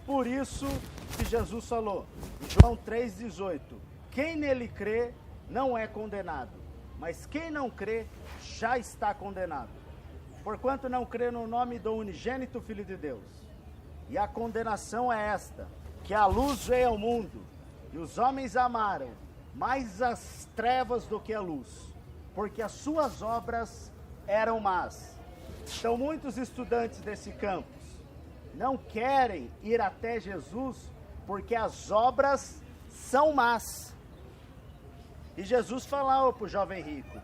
por isso que Jesus falou, em João 3,18, quem nele crê não é condenado, mas quem não crê já está condenado. Porquanto não crê no nome do unigênito Filho de Deus. E a condenação é esta, que a luz veio ao mundo, e os homens amaram mais as trevas do que a luz, porque as suas obras eram más. Então muitos estudantes desse campus não querem ir até Jesus, porque as obras são más. E Jesus falava para o jovem rico,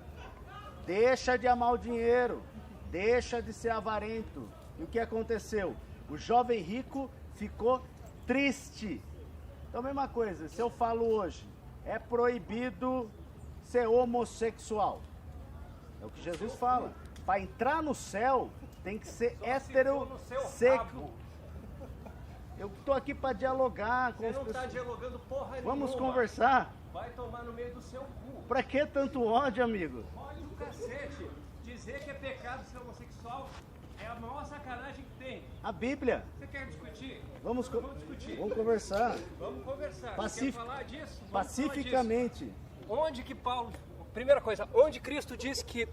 deixa de amar o dinheiro, deixa de ser avarento. E o que aconteceu? O jovem rico ficou triste. Então, mesma coisa, se eu falo hoje, é proibido ser homossexual. É o que Jesus fala. Para entrar no céu, tem que ser heterossexual. Eu estou aqui para dialogar com Você as não está pessoas. dialogando porra nenhuma. Vamos conversar. Vai tomar no meio do seu cu. Para que tanto ódio, amigo? Olha o cacete. Dizer que é pecado ser homossexual é a maior sacanagem que tem. A Bíblia. Você quer discutir? Vamos discutir. Vamos conversar. Vamos conversar. Pacif- Quer falar disso? Vamos Pacificamente. falar disso. Onde que Paulo... Primeira coisa, onde Cristo diz que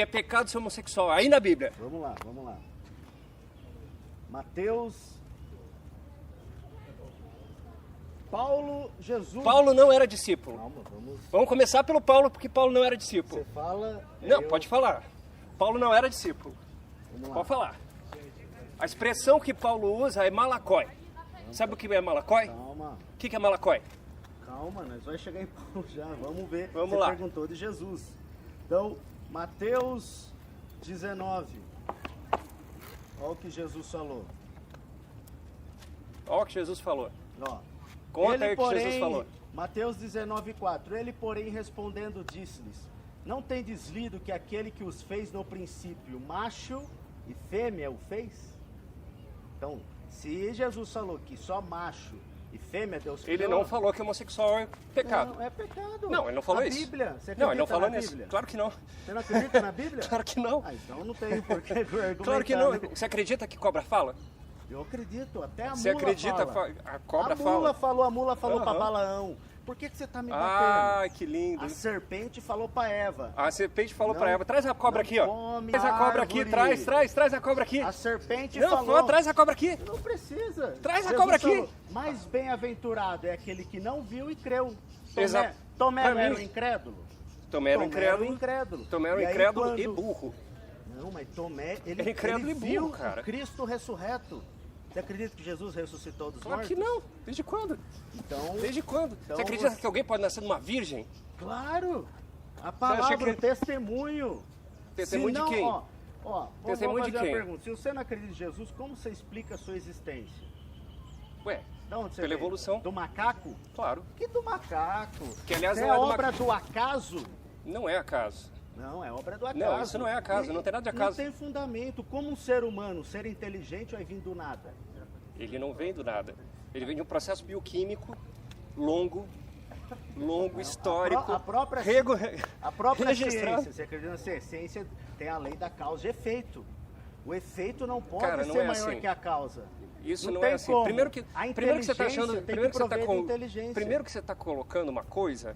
é pecado ser homossexual? Aí na Bíblia. Vamos lá, vamos lá. Mateus. Paulo, Jesus. Paulo não era discípulo. Calma, vamos. Vamos começar pelo Paulo, porque Paulo não era discípulo. Você fala. Não, eu- pode falar. Paulo não era discípulo. Vamos lá. Pode falar. A expressão que Paulo usa é malacói. Sabe o que é malacói? Calma, O que é malacói? calma, nós vamos chegar em Paulo já. Vamos ver. Vamos Você lá. perguntou de Jesus. Então, Mateus 19. Olha o que Jesus falou. Olha o que Jesus falou. Ó. Conta aí o que Jesus falou. Mateus 19:4. Ele, porém, respondendo, disse-lhes: não tendes lido que aquele que os fez no princípio, macho e fêmea o fez? Então, se Jesus falou que só macho e fêmea Deus criou... Ele não falou que homossexual é pecado. Não, é pecado. Não, ele não falou a isso. Bíblia, você Não, ele não acredita falou na nisso. Bíblia? Claro que não. Você não acredita na Bíblia? Claro que não. Ah, então não tem por que argumentar. Claro que não. né? Você acredita que cobra fala? Eu acredito, até a Você mula acredita fala. a cobra a mula fala? A mula falou Aham. para Balaão. Por que você tá me batendo? Ah, que lindo. A serpente falou para Eva. A serpente falou Não- pra Eva, traz a cobra não aqui, ó. come Traz a cobra aqui, árvore. traz a cobra aqui. A serpente Não, falou. traz a cobra aqui. Não precisa. Traz a Jesus cobra aqui. falou, mais bem-aventurado é aquele que não viu e creu. Exato. Tomé Pra não era mim- um incrédulo? Tomé era um Tomé era um incrédulo. incrédulo. Tomé era um E aí, incrédulo quando- e burro. Não, mas Tomé, ele, Era incrédulo ele e burro, viu cara. Cristo ressurreto. Você acredita que Jesus ressuscitou dos Claro mortos? que não. Desde quando? Então, Desde quando? Então você acredita você- que alguém pode nascer de uma virgem? claro. A acha palavra, que- o testemunho. Testemunho Se não, de quem? Ó, Testemunho vamos de fazer quem? uma pergunta. Se você não acredita em Jesus, como você explica a sua existência? Ué, De onde você Pela veio? evolução. Do macaco? claro. Que do macaco? Que, aliás, Isso não é é do obra do acaso? Não é acaso. Não, é obra do acaso. Não, isso não é acaso, não tem nada de acaso. Não tem fundamento. Como um ser humano, ser inteligente, vai vir do nada? Ele não vem do nada. Ele vem de um processo bioquímico longo, histórico. A própria, rego- a própria registrado. ciência, você acredita na ciência? Ciência tem a lei da causa e efeito. O efeito não pode Cara, não ser é maior assim. que a causa. Isso não tem é assim. como. Primeiro que A você está achando, inteligência tem primeiro que que você tá prover de inteligência. primeiro que você está colocando uma coisa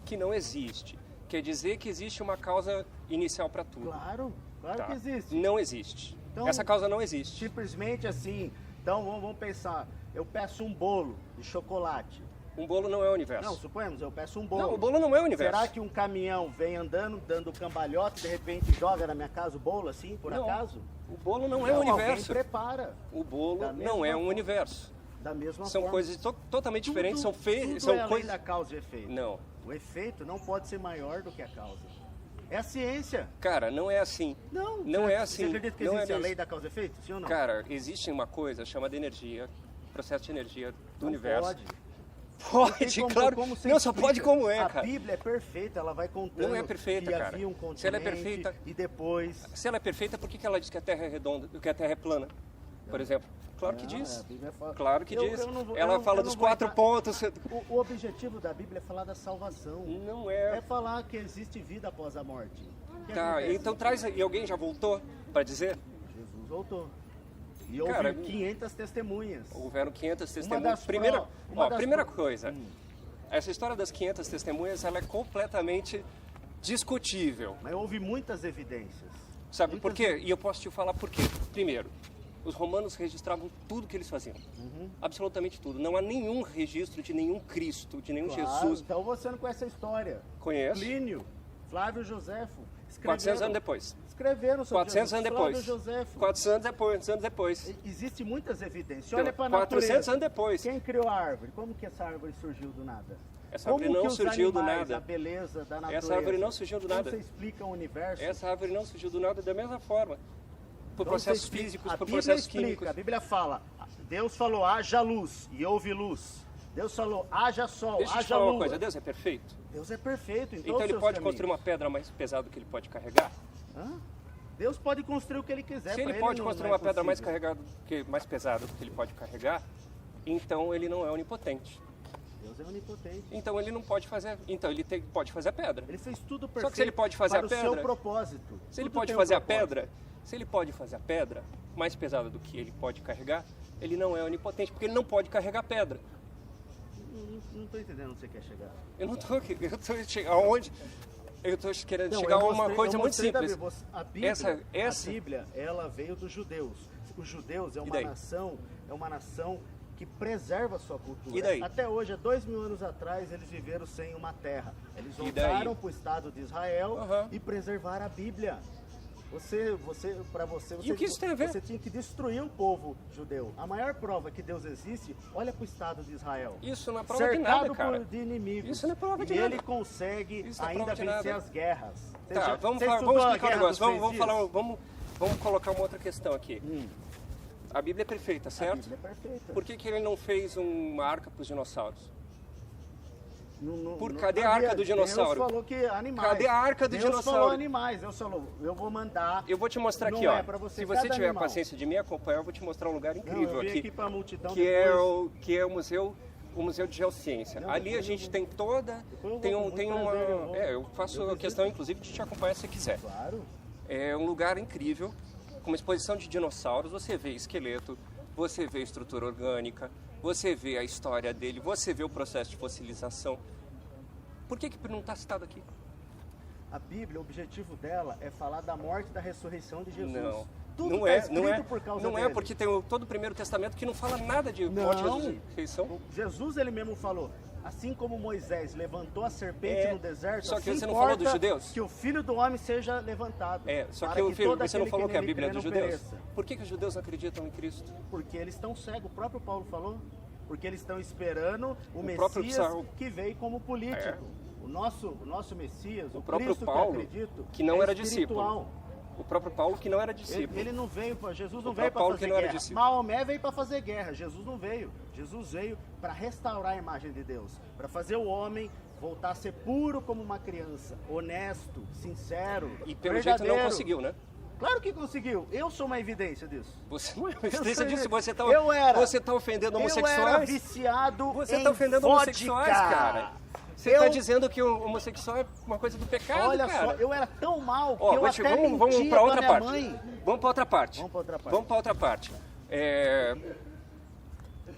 que não existe. Quer dizer que existe uma causa inicial para tudo. Claro, claro Tá? que existe. Não existe. Então, Essa causa não existe. Simplesmente assim. Então vamos pensar. Eu peço um bolo de chocolate. Um bolo não é o universo. Não, suponhamos, eu peço um bolo. Não, o bolo não é o universo. Será que um caminhão vem andando, dando cambalhota, e de repente joga na minha casa o bolo assim, por Não, acaso? O bolo não é o Alguém universo. prepara. O bolo Da não mesma é um forma. universo. Da mesma São forma. coisas totalmente diferentes, são Tudo são é além coisas. da causa e efeito. Não. O efeito não pode ser maior do que a causa. É a ciência. Cara, não é assim. Não. Não Você- é assim. Você acredita que Não existe é a mesmo. lei da causa e efeito? Sim ou não? Cara, existe uma coisa chamada energia, processo de energia do Não universo. Pode. Pode, Não tem como- claro. como você Não, só explica. pode como é, A cara. Bíblia é perfeita, ela vai contando Não é perfeita, que cara. havia um continente Se ela é perfeita- e depois... Se ela é perfeita, por que ela diz que a Terra é redonda, que a Terra é plana, por exemplo? Claro que Não, diz. a Bíblia fala- Claro que Eu- diz. eu não vou- Ela eu fala não dos vou 4 entrar- pontos. O objetivo da Bíblia é falar da salvação. Não É é. falar que existe vida após a morte. O que Tá, acontece? então traz aí. E alguém já voltou para dizer? Jesus voltou. E houve Cara, 500 testemunhas. Houveram 500 Uma testemunhas. das Primeira coisa, essa história das 500 testemunhas, ela é completamente discutível. Mas houve muitas evidências. Sabe por quê? E eu posso te falar por quê. Primeiro, os romanos registravam tudo que eles faziam. Absolutamente tudo. Não há nenhum registro de nenhum Cristo, de nenhum Jesus. Então você não conhece a história. Conheço. Plínio, Flávio Joséfo. 400 anos depois. Escreveram sobre 400 anos depois. Flávio Joséfo. 400 anos depois. Existem muitas evidências. Então, Olha para a 400 natureza. anos depois. Quem criou a árvore? Como que essa árvore surgiu do nada? Essa Como árvore não que os surgiu do animais, nada. A beleza da natureza. Essa árvore não surgiu do Como nada. você explica o universo? Essa árvore não surgiu do nada da mesma forma. Por Como processos você explica? físicos, A por Bíblia processos explica, químicos. A Bíblia fala, Deus falou, haja luz, e houve luz. Deus falou, haja sol, Deixa eu te haja falar lua. uma coisa, Deus é perfeito. Deus é perfeito, Então ele pode construir uma pedra mais pesada do que ele pode carregar? Deus pode construir o que ele quiser. Se ele pra pode não construir é uma pedra mais possível. mais pesada do que ele pode carregar, então ele não é onipotente. Deus é onipotente. Então ele não pode fazer. Então ele pode fazer a pedra. Ele fez tudo perfeito. Só que se ele pode fazer para a pedra, o seu propósito. Se ele Tudo pode tem um fazer a propósito. pedra, se ele pode fazer a pedra mais pesada do que ele pode carregar, ele não é onipotente, porque ele não pode carregar a pedra. Não estou entendendo onde você quer chegar. Eu não estou aqui, eu estou chegando aonde? Eu estou querendo Não, chegar a eu uma mostrei- coisa eu muito mostrei da simples. Bíblia. A Bíblia, Essa- a Bíblia, ela veio dos judeus. Os judeus E daí? é uma nação que preserva a sua cultura. E daí? Até hoje, há 2000 anos atrás, eles viveram sem uma terra. Eles E daí? voltaram para o Estado de Israel Aham. e preservaram a Bíblia. Para você, E o que isso tem a ver? você tinha que destruir o povo judeu. A maior prova que Deus existe, olha para o Estado de Israel. Isso não é prova de Cercado nada, cara. de inimigos. Isso não é prova de e nada. ele consegue Isso não é ainda prova de vencer nada. as guerras. Você Tá, já- vamos você explicar estudou a um Guerra negócio. dos Vamos 6 falar, dias? vamos colocar uma outra questão aqui. A Bíblia é perfeita, A certo? Bíblia é perfeita. Por que ele não fez uma arca para os dinossauros? Não Cadê a arca do dinossauro? Deus falou que animais. Cadê a arca do Deus dinossauro? falou animais. Deus falou, eu vou mandar. Eu vou te mostrar Não aqui, é ó. pra você, Se você cada tiver animal. paciência de me acompanhar, eu vou te mostrar um lugar Não, incrível eu vim aqui para a multidão que depois. é o museu de geociência. Não, Ali a depois gente eu tem toda, depois eu tem vou, um, com tem muito uma, prazer, eu vou. eu faço Eu a questão inclusive de te acompanhar se você quiser. Claro. É um lugar incrível, com uma exposição de dinossauros. Você vê esqueleto, você vê estrutura orgânica, você vê a história dele, você vê o processo de fossilização. Por que não está citado aqui? A Bíblia, o objetivo dela é falar da morte e da ressurreição de Jesus. Não. Tudo Não tá é, escrito não é, por causa não é dele. porque tem todo o Primeiro Testamento que não fala nada de Não. morte e ressurreição. Jesus, ele mesmo falou, assim como Moisés levantou a serpente É, no deserto, só que assim você não falou dos importa judeus. que o Filho do Homem seja levantado. É, só para que o filho, todo você não aquele falou que a nele Bíblia é crê dos não judeus. pereça. Por que os judeus não acreditam em Cristo? Porque eles estão cegos, o próprio Paulo falou. Porque eles estão esperando o próprio Messias Paulo. que veio como político. O nosso Messias, o próprio Cristo Paulo, que eu acredito, que não é era espiritual. discípulo. O próprio Paulo, que não era discípulo. Ele não veio, Jesus não O veio próprio para Paulo fazer que não era guerra. discípulo. Maomé veio para fazer guerra, Jesus não veio. Jesus veio para restaurar a imagem de Deus, para fazer o homem voltar a ser puro como uma criança, honesto, sincero, E pelo verdadeiro. jeito não conseguiu, né? Claro que conseguiu. Eu sou uma evidência disso. Você não é uma Eu evidência sou- disso. Você está eu era. ofendendo Eu era homossexuais. viciado Você em está ofendendo vodka. homossexuais, cara. Você está dizendo que o homossexual é uma coisa do pecado, Olha cara. só, eu era tão mal que Ó, eu até vamos mentia para outra pra minha parte. mãe. Vamos para outra parte. Vamos pra outra parte. Vamos para outra parte.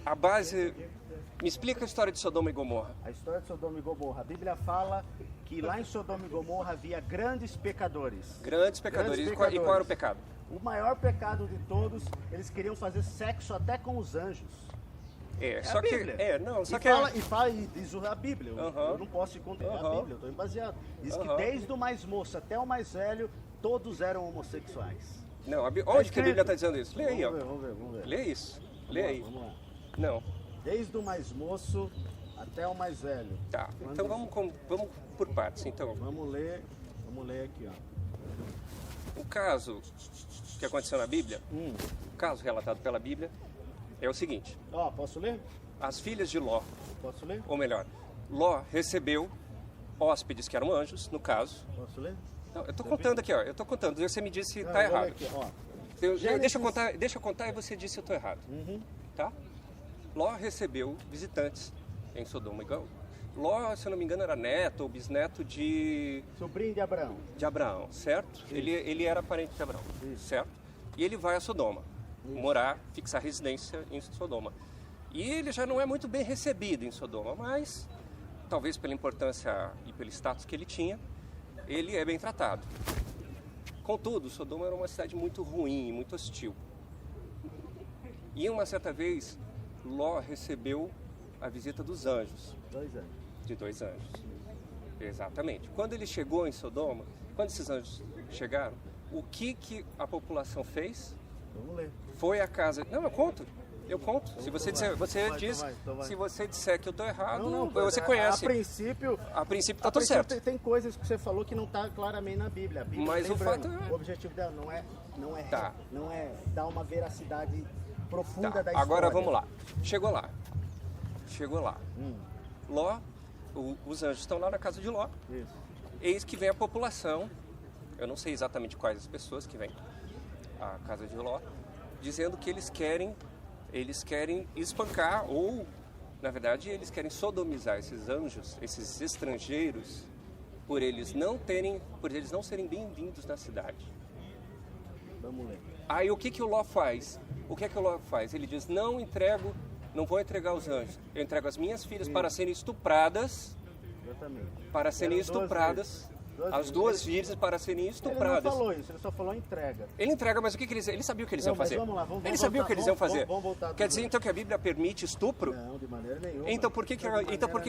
A base... Me explica a história de Sodoma e Gomorra. A história de Sodoma e Gomorra. A Bíblia fala que lá em Sodoma e Gomorra havia grandes pecadores. Grandes pecadores. Grandes E qual era o pecadores. pecado? O maior pecado de todos, eles queriam fazer sexo até com os anjos. É, a Bíblia. só e que... fala, e diz a Bíblia. Eu não posso te contar a Aham. Bíblia, eu estou baseado. Diz que Aham. desde o mais moço até o mais velho, todos eram homossexuais. Não, onde que a escrito. Bíblia está dizendo isso? Lê aí, ó. Vamos ver. Lê isso. Lê aí. Vamos lá. Não. Desde o mais moço até o mais velho. Tá. Então vamos por partes. Então, Vamos ler aqui, ó. o caso que aconteceu na Bíblia, o caso relatado pela Bíblia, é o seguinte. Ó, posso ler? As filhas de Ló, Posso ler? ou melhor, Ló recebeu hóspedes que eram anjos, no caso. Posso ler? Não, eu estou contando aqui, ó. Eu estou contando. Você me disse se Não, está eu vou ler errado. aqui, ó. Deixa Gênesis- eu contar e você disse se eu estou errado. Tá? Ló recebeu visitantes em Sodoma e Gomorra. Ló, se eu não me engano, era neto ou bisneto de Sobrinho de Abraão. Abraão, certo? Ele era parente de Abraão, certo? E ele vai a Sodoma. morar, fixar residência em Sodoma. E ele já não é muito bem recebido em Sodoma, mas talvez pela importância e pelo status que ele tinha, ele é bem tratado. Contudo, Sodoma era uma cidade muito ruim, muito hostil. E uma certa vez, Ló recebeu a visita dos anjos. 2 anos. De 2 anjos. Exatamente. Quando ele chegou em Sodoma, quando esses anjos chegaram, o que a população fez? Vamos ler. Foi a casa... Não, eu conto. Eu conto. Se você disser, vai. se você disser que eu estou errado, Não, você conhece. A princípio tá tudo certo. Tem coisas que você falou que não está claramente na Bíblia. A Bíblia, Mas o fato o objetivo dela não é Tá. dar uma veracidade profunda Tá, da história. agora vamos lá. Chegou lá. Ló, os anjos estão lá na casa de Ló. Isso. Eis que vem a população, eu não sei exatamente quais as pessoas que vêm à casa de Ló, dizendo que eles querem espancar, ou, na verdade, eles querem sodomizar esses anjos, esses estrangeiros, por eles não serem bem-vindos na cidade. Vamos ler. Aí o que o Ló faz? Ele diz, não vou entregar os anjos, eu entrego as minhas filhas para serem estupradas, Exatamente. As duas virgens para serem estupradas. Ele não falou isso, ele só falou entrega. Ele entrega, mas o que ele sabia o que eles iam fazer. Vamos lá, Ele sabia o que eles iam fazer. Vamos voltar. Quer dizer então que a Bíblia permite estupro? Não, de maneira nenhuma. Então por que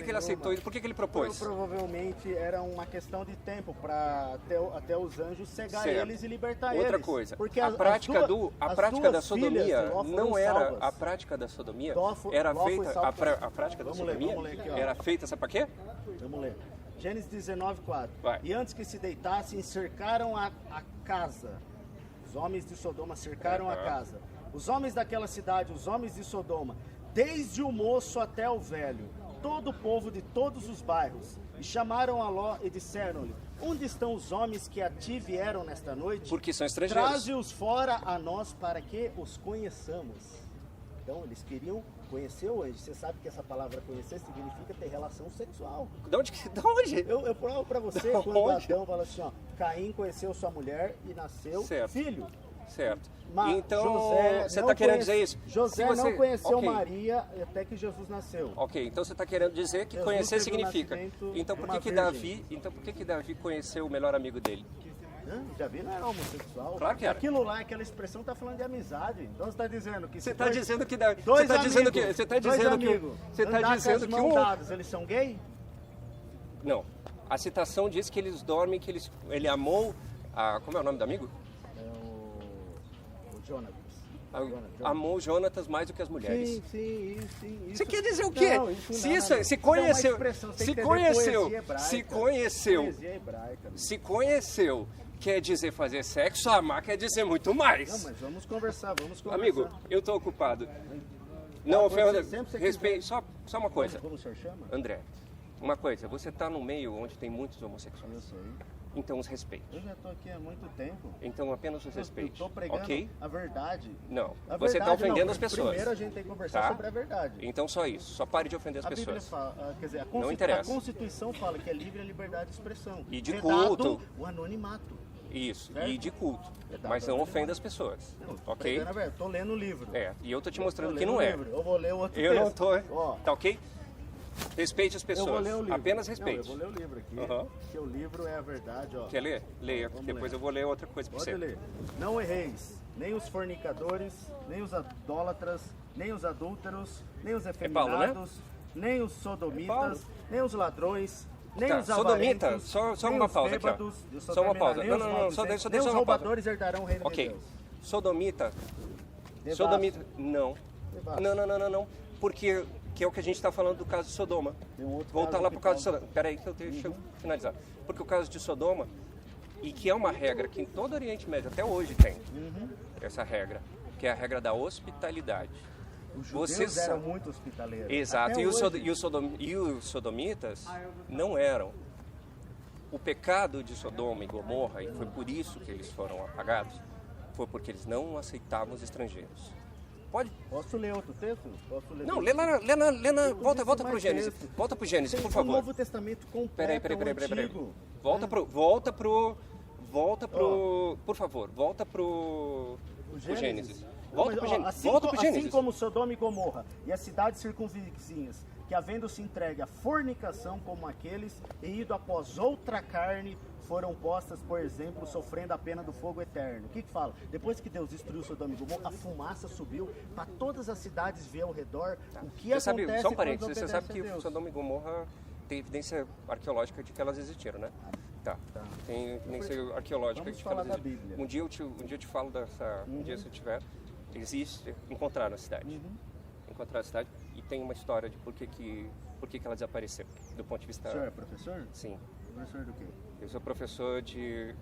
ele aceitou isso? Por que ele propôs? Provavelmente era uma questão de tempo para até os anjos cegar Certo. eles e libertar eles. Outra coisa, Porque a prática da filhas sodomia de Ló foram não era salvas. a prática da sodomia Ló era foi feita salvo. a prática da Vamos ler, sodomia vamos ler aqui, ó. era feita, sabe para quê? Vamos ler. Gênesis 19:4. Vai. E antes que se deitassem, cercaram a casa. Os homens de Sodoma cercaram a casa. Os homens daquela cidade, os homens de Sodoma, desde o moço até o velho, todo o povo de todos os bairros, e chamaram a Ló e disseram-lhe: onde estão os homens que a ti vieram nesta noite? Porque são estrangeiros. Traze-os fora a nós para que os conheçamos. Então, eles queriam conhecer o anjo. Você sabe que essa palavra conhecer significa ter relação sexual. De onde? Eu provo pra você Da quando onde? Adão fala assim, ó, Caim conheceu sua mulher e nasceu Certo. filho. Certo. Mas Então, José você não está querendo conhece- dizer isso? José Se você- não conheceu Ok. Maria até que Jesus nasceu. Ok, então você está querendo dizer que Jesus conhecer teve o significa. nascimento Então de por uma que virgem. Davi conheceu o melhor amigo dele? Davi não era homossexual. Claro que era. Aquilo lá, aquela expressão está falando de amizade. Então você está dizendo que Você se está dois- dizendo que Davi, dois você está dizendo que amigos, você está dois dizendo que amigos, você está andar dizendo com que as mãos um dadas, eles são gay? Não. A citação diz que eles dormem, que ele amou como é o nome do amigo? É o Jonas. Amou Jonatas mais do que as mulheres. Sim. Isso. Você quer dizer o quê? Não, isso Se não, isso, não. se Isso é uma conheceu, expressão, você tem se que entender conheceu, poesia hebraica. se conheceu, Poesia hebraica. se conheceu, quer dizer fazer sexo, amar quer dizer muito mais. Não, mas vamos conversar. Amigo, eu tô ocupado. Não, Pode ser, Fernando, sempre você respeite, só uma coisa. Como o senhor chama? André, uma coisa, você tá no meio onde tem muitos homossexuais. Eu sei. Então os respeite. Eu já estou aqui há muito tempo. Então apenas os Eu respeite. estou pregando Ok? a verdade. Não. A Você está verdade, ofendendo não. as pessoas. Primeiro a gente tem que conversar Tá? sobre a verdade. Então só isso. Só pare de ofender as A Bíblia pessoas. fala, quer dizer, a Não interessa. Constituição fala que é livre a liberdade de expressão. E de Vedado culto. o anonimato. Isso. Certo? E de culto. Verdade, Mas não verdade. ofenda as pessoas. Não, Ok? pregando a verdade. Tô lendo o livro. É. E eu tô te mostrando Tô que lendo não o é. livro. Eu vou ler o outro Eu texto. não tô. Ó, Tá ok? Respeite as eu pessoas. vou ler o livro. Apenas Não, respeite. eu vou ler o livro aqui. Aham. Porque o livro é a verdade, ó. Quer ler? Leia. Vamos Depois ler. eu vou ler outra coisa pra Pode você. ler. Não erreis, nem os fornicadores, nem os idólatras, nem os adúlteros, nem os Paulo, né? efeminados, nem os sodomitas, Paulo. nem os ladrões, nem Tá, os sodomita, avarentos, só nem uma os pausa aqui, ó. bêbados, eu Só uma terminar, pausa. nem Não, os não, malditos, só nem deixa os uma pausa. roubadores herdarão o reino de Ok. Deus. Sodomita. Devasso. Sodomita. Não. Devasso. Não. Porque que é o que a gente está falando do caso de Sodoma. Tem um outro Voltar caso lá que pro caso de fala- Sodoma. Peraí que deixa eu finalizar. Porque o caso de Sodoma, e que é uma regra que em todo o Oriente Médio até hoje tem, essa regra, que é a regra da hospitalidade. Os judeus Vocês eram são- muito hospitaleiros. Exato, Até e os, hoje. e os sodomitas não eram. O pecado de Sodoma e Gomorra, e foi por isso que eles foram apagados, foi porque eles não aceitavam os estrangeiros. Pode? Posso ler outro texto? Posso ler Não, outro lê na Eu volta disse pro mais Gênesis. texto. Volta pro Gênesis, Tem por o favor. Novo Testamento completo, Peraí. o antigo. Por favor, volta pro O Gênesis. Volta pro Gênesis. Volta pro Assim Gênesis. como Sodoma e Gomorra e as cidades circunvizinhas, que havendo se entregue à fornicação como aqueles, e ido após outra carne, foram postas, por exemplo, sofrendo a pena do fogo eterno. O que fala? Depois que Deus destruiu Sodoma e Gomorra, a fumaça subiu para todas as cidades ver ao redor o que Você sabe, acontece só um quando parênteses, você sabe obedece a que Deus. Sodoma e Gomorra tem evidência arqueológica de que elas existiram, né? Tá. Tem evidência arqueológica Vamos de que falar elas da existiram. Bíblia. Um dia eu te falo dessa... Um dia se eu tiver... Existe... Encontrar na cidade. Encontrar na cidade e tem uma história de por que ela desapareceu, do ponto de vista... O senhor é professor? Sim. Professor do quê? Eu sou professor de...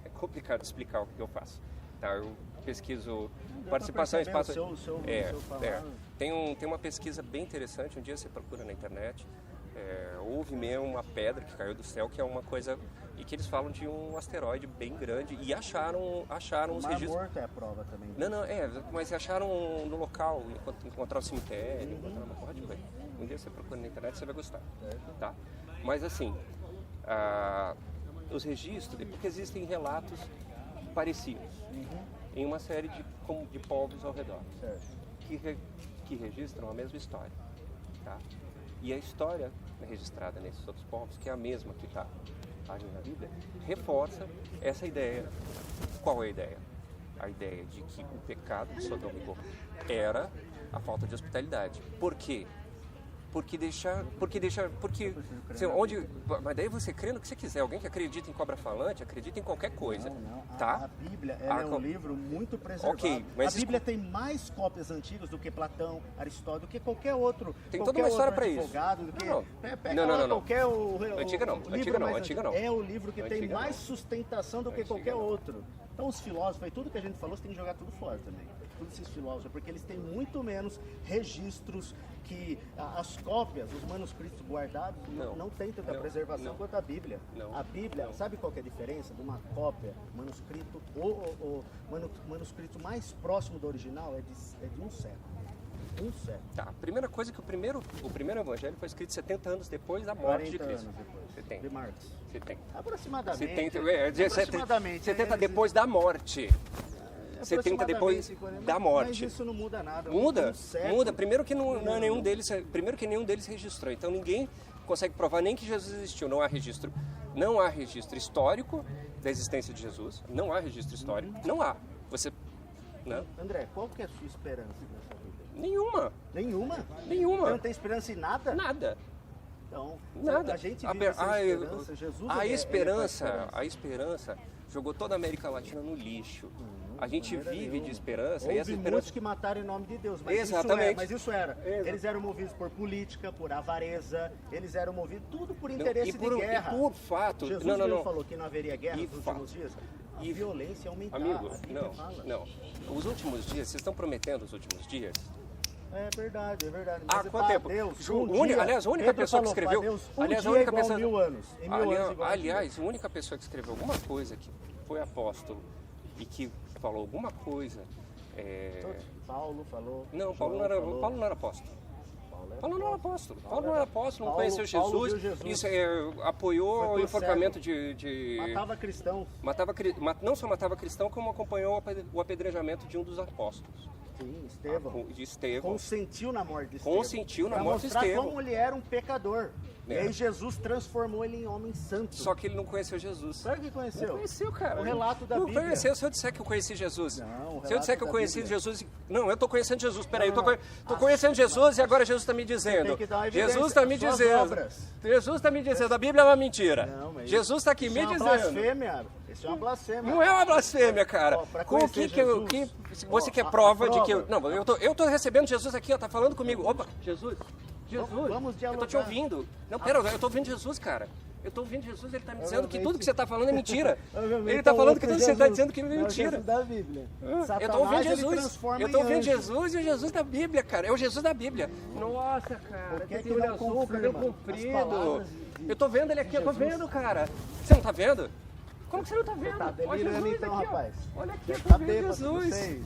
É complicado explicar o que eu faço. Tá, eu pesquiso participação em espaço... O seu falar. Tem uma pesquisa bem interessante, um dia você procura na internet, houve mesmo uma pedra que caiu do céu, que é uma coisa... E que eles falam de um asteroide bem grande e acharam os Mar registros... Morto é a prova também. Não, mas acharam no local, encontraram o cemitério, encontraram uma porra de coisa. Um dia você procura na internet, você vai gostar, tá? Mas assim, os registros, porque existem relatos parecidos em uma série de povos ao redor, que registram a mesma história, tá? E a história registrada nesses outros povos, que é a mesma que está ali na Bíblia, reforça essa ideia. Qual é a ideia? A ideia de que o pecado de Sodoma e Gomorra era a falta de hospitalidade. Por quê? Porque mas daí você crê no que você quiser. Alguém que acredita em cobra falante, acredita em qualquer coisa. Não. Tá? A Bíblia ela é um livro muito preservado. Ok, mas a Bíblia tem mais cópias antigas do que Platão, Aristóteles, do que qualquer outro. Tem qualquer toda uma história outro para isso. advogado, do que, Não. pega lá qualquer Antiga não, livro antiga não, mais antiga antigo. não. É o livro que tem Antiga mais não. sustentação do que Antiga qualquer não. outro. Então os filósofos, tudo que a gente falou, você tem que jogar tudo fora também. Todos esses filósofos, porque eles têm muito menos registros que as cópias, os manuscritos guardados, não tem tanta preservação quanto a Bíblia. Não. A Bíblia, sabe qual que é a diferença de uma cópia, manuscrito, o manuscrito mais próximo do original é de um século. Um século. Tá, a primeira coisa é que o primeiro evangelho foi escrito 70 anos depois da morte de 40 Cristo. anos depois. 70. De Marcos. 70. Aproximadamente. 70 depois da morte. 70 depois da morte. Mas isso não muda nada. Muda, Um século. muda. Primeiro que nenhum deles registrou. Então ninguém consegue provar nem que Jesus existiu. Não há registro histórico da existência de Jesus. Não há registro histórico. Não há. Não? André, qual que é a sua esperança nessa vida? Nenhuma. Nenhuma? Nenhuma. Você não tem esperança em nada? Nada. Então, Nada. a gente vive sem esperança. Jesus A esperança jogou toda a América Latina no lixo. A gente vive de esperança. Houve E essa muitos esperança... que mataram em nome de Deus, mas Exatamente. isso era. Eles eram movidos por política, por avareza, eles eram movidos tudo por interesse de guerra. E por fato... Jesus falou que não haveria guerra nos últimos dias. A violência aumentar. Amigo, a Bíblia fala. não. Os últimos dias, vocês estão prometendo os últimos dias? É verdade. Há quanto tempo? Deus, Aliás, a única pessoa que escreveu... Aliás, a única pessoa... 1000 anos. Em 1000 anos aliás, a única pessoa que escreveu alguma coisa, que foi apóstolo e que falou alguma coisa... Paulo falou... Não, Paulo não era apóstolo. Paulo não era apóstolo. Paulo não era apóstolo, não conheceu Jesus. Isso apoiou o enforcamento de... Matava cristãos. Não só matava cristão, como acompanhou o apedrejamento de um dos apóstolos. Sim, Estevão. De Estevão. Consentiu na morte de Estevão. Consentiu na morte de Estevão. Pra mostrar como ele era um pecador. E aí Jesus transformou ele em homem santo. Só que ele não conheceu Jesus. Claro que conheceu. Não conheceu, cara. O relato da Bíblia. Não conheceu. Se eu disser que eu conheci Jesus. Não, se eu disser que eu conheci Bíblia. Jesus... Não, eu estou conhecendo Jesus. Peraí, tô conhecendo Jesus e agora Jesus está me dizendo. Tem que dar uma evidência. Jesus está me Suas dizendo. obras. Jesus está me dizendo. A Bíblia é uma mentira. Não, mas Jesus está aqui isso me é uma dizendo. blasfêmia. Isso é uma blasfêmia. Não é uma blasfêmia, cara. Pra Com o conhecer Jesus. você quer a prova de prova. que... Não, eu tô recebendo Jesus aqui, ó, tá falando comigo. Opa, Jesus, Vamos dialogar. eu tô te ouvindo. Não, pera, eu tô ouvindo Jesus, cara. Eu tô ouvindo Jesus, ele tá me dizendo que tudo que você tá falando é mentira. Ele tá falando que tudo que você tá dizendo que é mentira. Da Bíblia. Eu tô ouvindo Satanás, ele Jesus. transforma Eu tô em ouvindo anjo. Jesus e o Jesus da Bíblia, cara. É o Jesus da Bíblia. Nossa, cara. Por que Tem que olho não azul, confirma cabelo as comprido. palavras de Eu tô vendo ele aqui, eu tô Jesus? vendo, cara. Você não tá vendo? Como que você não tá vendo? Tá delirando então, aqui, ó. rapaz. Olha aqui, eu Tá tô vendo bêbado, Jesus. sei.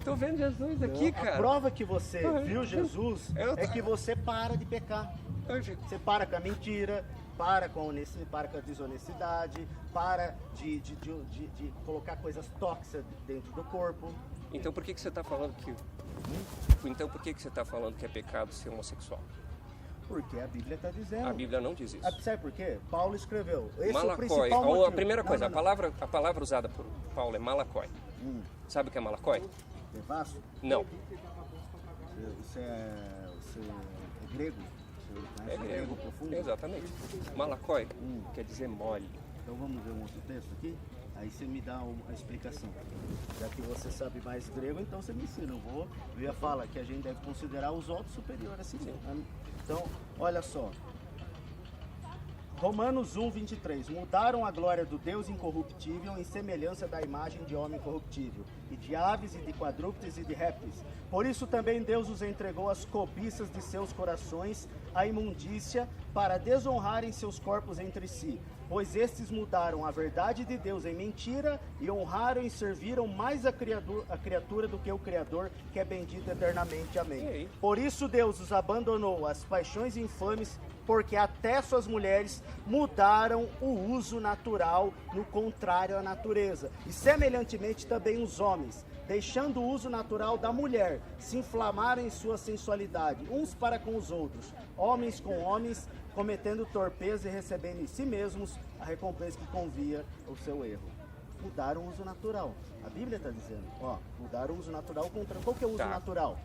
Tô vendo Jesus aqui, A cara. prova que você viu Jesus Eu- é que você para de pecar. Você para com a mentira, para com a desonestidade, para de colocar coisas tóxicas dentro do corpo. Então por que você está falando que... Então por que você está falando que é pecado ser homossexual? Porque a Bíblia está dizendo. A Bíblia não diz isso. Sabe por quê? Paulo escreveu. Esse Malacói, é o principal motivo. a primeira coisa, Não. A palavra usada por Paulo é malacói. Sabe o que é malacói? Devasso? Não. Você é grego? Você É conhece grego. profundo? Exatamente. Malacói quer dizer mole. Então vamos ver um outro texto aqui? Aí você me dá a explicação. Já que você sabe mais grego, então você me ensina. Eu ia falar que a gente deve considerar os outros superiores a si mesmo. Então, olha só. Romanos 1, 23. Mudaram a glória do Deus incorruptível em semelhança da imagem de homem corruptível, e de aves, e de quadrúpedes, e de répteis. Por isso também Deus os entregou às cobiças de seus corações, à imundícia, para desonrarem seus corpos entre si. Pois estes mudaram a verdade de Deus em mentira, e honraram e serviram mais a criatura do que o Criador, que é bendito eternamente. Amém. Por isso Deus os abandonou às paixões infames, porque até suas mulheres mudaram o uso natural no contrário à natureza. E semelhantemente também os homens, deixando o uso natural da mulher, se inflamaram em sua sensualidade, uns para com os outros, homens com homens, cometendo torpeza e recebendo em si mesmos a recompensa que convia ao seu erro. Mudaram o uso natural. A Bíblia está dizendo, mudaram o uso natural contra... Qual que é o uso natural?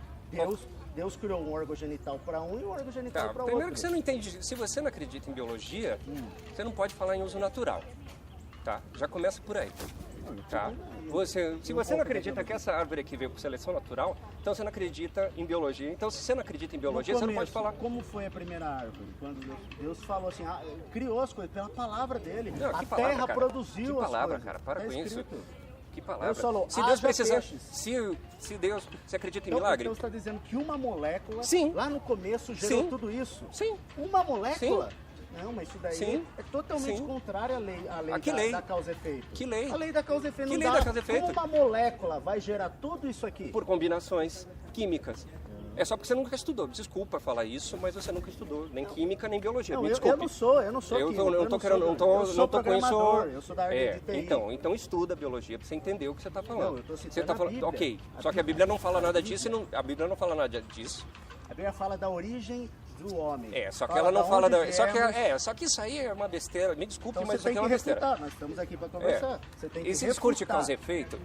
Deus criou um órgão genital para um e um órgão genital para outro. Primeiro que você não entende, se você não acredita em biologia, você não pode falar em uso natural, tá? Já começa por aí, tá? Se você não acredita que essa árvore aqui veio por seleção natural, então você não acredita em biologia. Então se você não acredita em biologia, você não pode falar... Como foi a primeira árvore? Quando Deus falou assim, criou as coisas pela palavra dele. Não, a terra produziu as coisas. Que palavra, cara? Para com isso. Que palavra. Deus falou, se Deus precisar, se Deus, você acredita em milagre? Deus está dizendo que uma molécula, Sim. lá no começo, gerou tudo isso. Sim. Uma molécula? Sim. Não, mas isso daí é totalmente contrário à lei, da causa e efeito. Que lei? A lei da causa e efeito Que não lei dá. da causa e efeito? Como uma molécula vai gerar tudo isso aqui? Por combinações químicas. É só porque você nunca estudou. Desculpa falar isso, mas você nunca estudou nem química nem biologia. Não, Me desculpe. eu não sou químico. Eu não tô com isso. Eu sou da área de TI. Então estuda biologia para você entender o que você está falando. Não, eu tô citando você tá falando, a Bíblia. ok. Só que a Bíblia não fala nada disso. A Bíblia não fala nada disso. A Bíblia fala da origem do homem. Só que ela não fala da... Só que isso aí é uma besteira. Me desculpe, então mas isso aqui é uma besteira. Nós estamos aqui para conversar. Você tem que esse discurso de causa e efeito,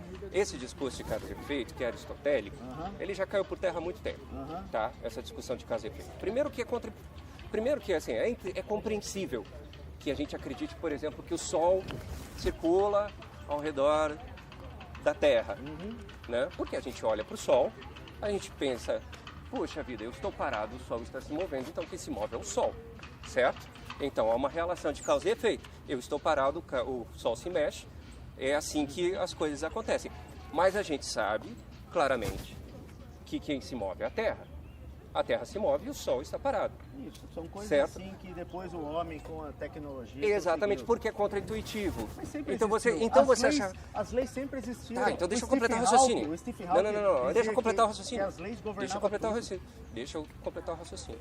que é aristotélico, ele já caiu por terra há muito tempo, tá? Essa discussão de causa e efeito. Primeiro que assim, é compreensível que a gente acredite, por exemplo, que o Sol circula ao redor da Terra, né? Porque a gente olha para o Sol, a gente pensa, puxa vida, eu estou parado, o Sol está se movendo, então quem se move é o Sol, certo? Então há uma relação de causa e efeito. Eu estou parado, o Sol se mexe, é assim que as coisas acontecem. Mas a gente sabe claramente que quem se move é a Terra. A Terra se move e o Sol está parado. Isso, são coisas certo? Assim que depois o homem com a tecnologia... Exatamente, porque é contra-intuitivo. Mas sempre então você acha... As leis sempre existiram. Então deixa eu completar o raciocínio. Não, deixa eu completar o raciocínio. As leis governavam Deixa eu completar o raciocínio.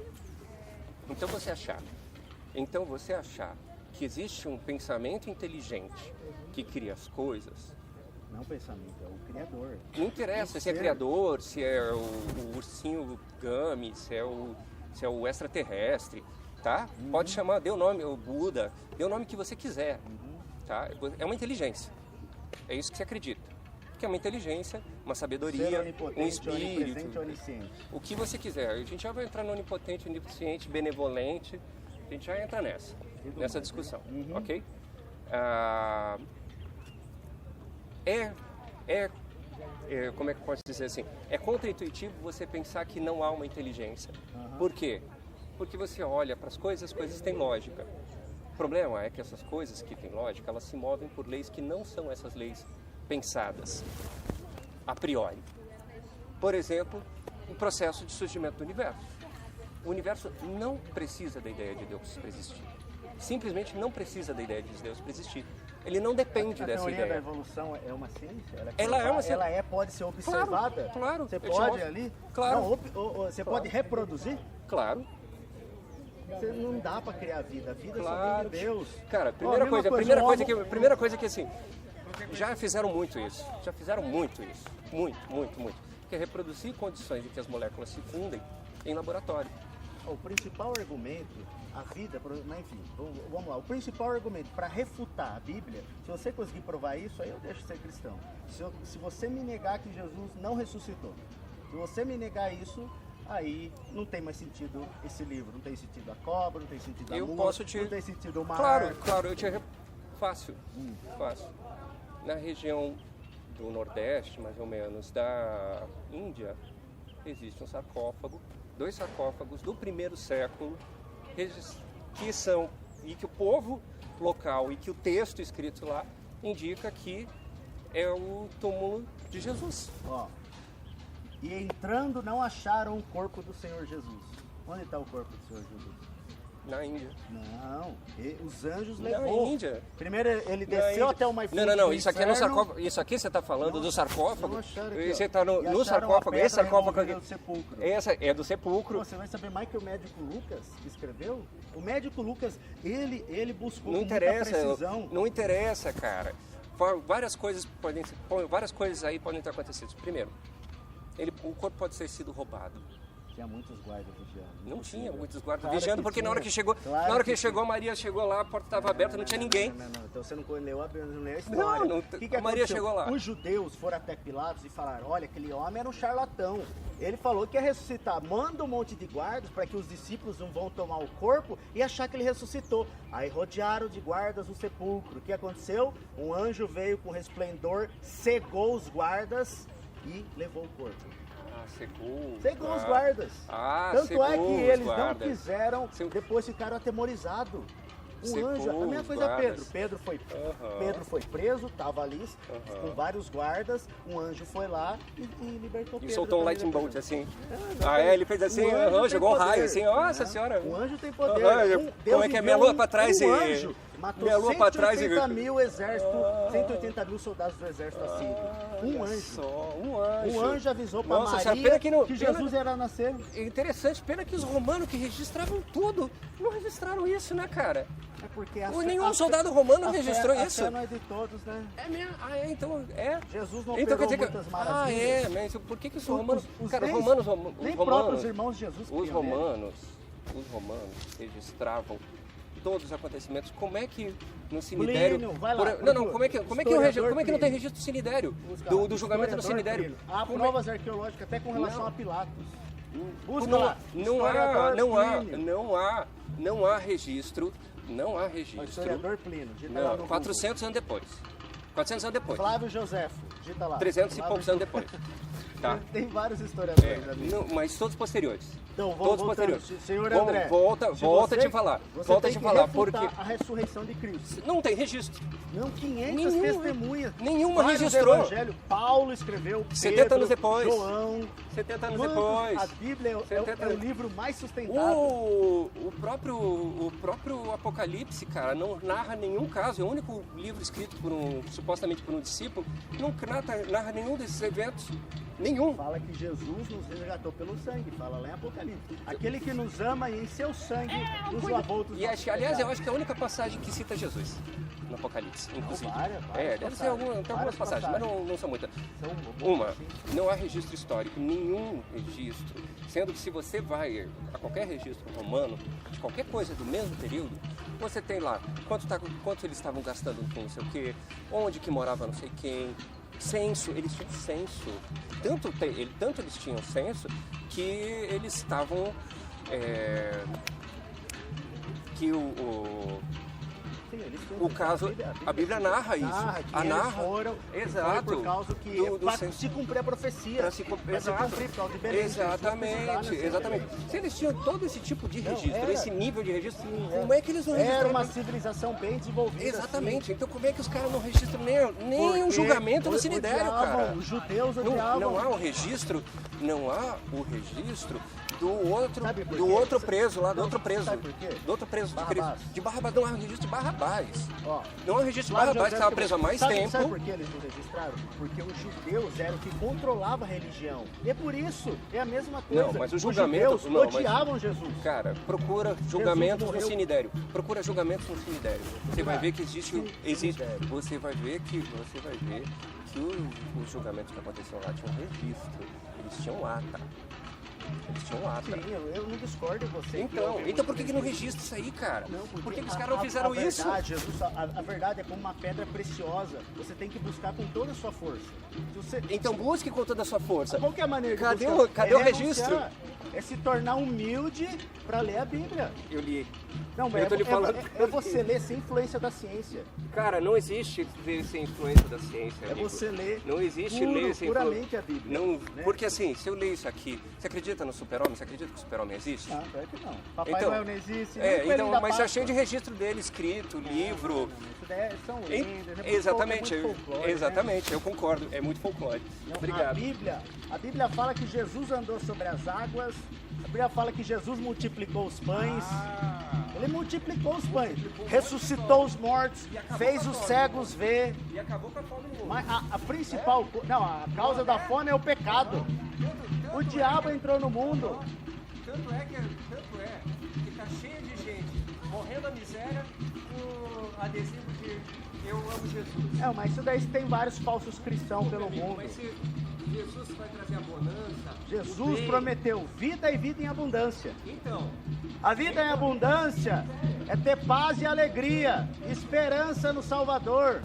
Então você achar que existe um pensamento inteligente que cria as coisas... Não pensamento, é o criador. Não interessa se é criador, se é o ursinho Gummy, se é o extraterrestre, tá? Pode chamar, dê o nome, o Buda, dê o nome que você quiser, tá? É uma inteligência, é isso que você acredita. Que é uma inteligência, uma sabedoria, um espírito, o que você quiser. A gente já vai entrar no onipotente, onisciente, benevolente, a gente já entra nessa discussão, ok? Como é que pode dizer assim? É contra-intuitivo você pensar que não há uma inteligência. Por quê? Porque você olha para as coisas têm lógica. O problema é que essas coisas que têm lógica, elas se movem por leis que não são essas leis pensadas a priori. Por exemplo, o processo de surgimento do universo. O universo não precisa da ideia de Deus para existir. Simplesmente não precisa da ideia de Deus para existir. Ele não depende dessa ideia. A teoria da evolução é uma ciência? Ela é uma ciência. Ela pode ser observada? Claro. Você pode ali? Claro. Você pode reproduzir? Claro. Não dá para criar vida. A vida só vem de Deus. Cara, primeira coisa que assim, Já fizeram muito isso. Já fizeram muito isso. Muito, muito, muito. Que é reproduzir condições em que as moléculas se fundem em laboratório. O principal argumento, a vida, mas enfim, vamos lá. O principal argumento para refutar a Bíblia, se você conseguir provar isso, aí eu deixo de ser cristão. Se você me negar que Jesus não ressuscitou, se você me negar isso, aí não tem mais sentido esse livro. Não tem sentido a cobra, não tem sentido a mula, não tem sentido o mar. Claro, eu te... Fácil, fácil. Na região do Nordeste, mais ou menos, da Índia, existe um sarcófago, 2 sarcófagos do 1º século, que são, e que o povo local e que o texto escrito lá indica que é o túmulo de Jesus. Ó, e entrando não acharam o corpo do Senhor Jesus. Onde está o corpo do Senhor Jesus? Na Índia. Não, os anjos Na levou. Índia. Primeiro ele desceu até o mais fundo Não, do isso aqui é no inferno. sarcófago. Isso aqui você está falando do sarcófago. Você está no sarcófago. Esse sarcófago aqui. Do sepulcro. Essa é do sepulcro. Você vai saber mais que o médico Lucas escreveu? O médico Lucas, ele buscou Não com muita interessa, precisão. não interessa, cara. Várias coisas aí podem ter acontecido. Primeiro, o corpo pode ter sido roubado. Tinha muitos guardas vigiando. Não tinha muitos guardas Claro vigiando, que porque tinha. na hora que chegou, Claro na hora que que chegou, Maria chegou lá, a porta estava aberta, não tinha ninguém. Não. Então você não leu a Bíblia, não leu a história. Não, O que a Maria aconteceu? chegou lá. Os judeus foram até Pilatos e falaram, olha, aquele homem era um charlatão. Ele falou que ia ressuscitar. Manda um monte de guardas para que os discípulos não vão tomar o corpo e achar que ele ressuscitou. Aí rodearam de guardas o sepulcro. O que aconteceu? Um anjo veio com resplendor, cegou os guardas e levou o corpo. Cegou os guardas. Tanto é que eles não quiseram, depois ficaram atemorizados. Um anjo, a mesma coisa Pedro foi preso, estava ali com vários guardas, um anjo foi lá e libertou Pedro. E soltou um lightning bolt assim. Ele fez assim, poder. jogou um raio assim, nossa senhora. O anjo tem poder. Como é que é minha lua para trás e... anjo matou minha lua para trás 180 mil exército, 180 mil soldados do exército assírio. Um anjo. Um anjo avisou para Maria que Jesus era nascer. Interessante, pena que os romanos que registravam tudo não registraram isso, né, cara? É porque nenhum soldado romano registrou isso. A fé não é de todos, né? É mesmo? Então Jesus não então, operou muitas maravilhas. Mas por que os romanos... Nem próprios irmãos de Jesus os romanos registravam todos os acontecimentos. Como é que no cemitério... Plínio, vai lá, como é que não tem registro do cemitério? Do julgamento do cemitério? Há provas arqueológicas até com relação a Pilatos. Não há registro. O historiador Plínio, digita lá no 400 anos depois. 400 anos depois. Flávio Joséfo, digita lá. 300 e poucos anos depois. Tá. Tem vários historiadores ali. Mas todos posteriores. Então, todos posteriores. Senhor André, volta a te falar. Volta a te falar, porque a ressurreição de Cristo. Não tem registro. Não, 500 testemunhas. Nenhuma registrou. Evangelho, Paulo escreveu, Pedro, 70 anos depois. João. 70 anos depois. A Bíblia é o livro mais sustentado. O próprio Apocalipse, cara, não narra nenhum caso. É o único livro escrito supostamente por um discípulo, não narra nenhum desses eventos. Nenhum. Fala que Jesus nos resgatou pelo sangue, fala lá em Apocalipse. Aquele que nos ama e em seu sangue nos lavou dos nossos aliás, pecados. eu acho que é a única passagem que cita Jesus no Apocalipse, inclusive. Várias deve ser algumas passagens, mas não são muitas. Não há registro histórico, nenhum registro. Sendo que se você vai a qualquer registro romano, de qualquer coisa do mesmo período, você tem lá quanto eles estavam gastando com não sei o quê, onde que morava não sei quem. Censo, eles tinham censo. Tanto eles tinham censo que eles estavam. O caso, a Bíblia narra isso. Exato. Foi por causa que se cumprir a profecia. Se cumprir por causa de Belém. Exatamente. Se eles tinham todo esse tipo de registro, esse nível de registro, como é que eles não registraram? Era uma civilização bem desenvolvida. Exatamente. Assim. Então como é que os caras não registram nem um julgamento no cemitério, cara? Os judeus não há o registro Sabe por do quê? outro preso lá, do Não, outro preso. sabe por quê? Do outro preso Barrabás. de Barrabás. Não é um registro de Barrabás. Ó, Não é um registro de Flávio Barrabás, que estava José preso há mais sabe, tempo. Sabe por que eles não registraram? Porque os judeus eram que controlavam a religião. E é por isso, é a mesma coisa. Não, mas o julgamento... Os judeus não, mas- odiavam Jesus. Cara, procura julgamentos no morreu. cemitério. Procura julgamentos no cemitério. Você vai ver que existe Cemitério. você vai ver que os julgamentos que aconteceram lá tinham registro. Eles tinham ata. Eles tinham ata. Sim, eu não discordo de você. Então por que não registra isso aí, cara? Não, porque Por que os caras não fizeram isso? Jesus, a verdade é como uma pedra preciosa. Você tem que buscar com toda a sua força. Se você, Então busque com toda a sua força. qual que é a maneira de Cadê buscar? cadê o renunciar, registro? É se tornar humilde para ler a Bíblia. Eu li. Não, Eu tô lhe falando. é você ler sem influência da ciência. Cara, não existe ler sem influência da ciência, É amigo. você ler Não existe puro, ler sem puramente a Bíblia. Não, né? porque assim, se eu ler isso aqui, você acredita no super-homem? Você acredita que o super-homem existe? Ah, claro que não. Papai Então, Noel não existe. nem É, o Coelhinho então, da mas já Páscoa. cheio de registro dele, escrito, livro. Isso daí são Hein? lendas. É muito Exatamente, é muito folclore, né? exatamente, eu concordo, é muito folclore. Não, Obrigado. A Bíblia fala que Jesus andou sobre as águas. A Bíblia fala que Jesus multiplicou os pães. Ele multiplicou os pães. Ressuscitou os mortos. Fez os cegos ver. E acabou com a fome no mundo. Mas a principal... Não, a causa da fome é o pecado. O diabo entrou no mundo. Tanto é que tá cheio de gente morrendo a miséria com adesivo de eu amo Jesus. É, mas isso daí tem vários falsos cristãos pelo mundo. Mas se Jesus vai trazer a bonança, Jesus o bem, prometeu vida e vida em abundância. então, A vida em abundância é ter paz e alegria, esperança no Salvador.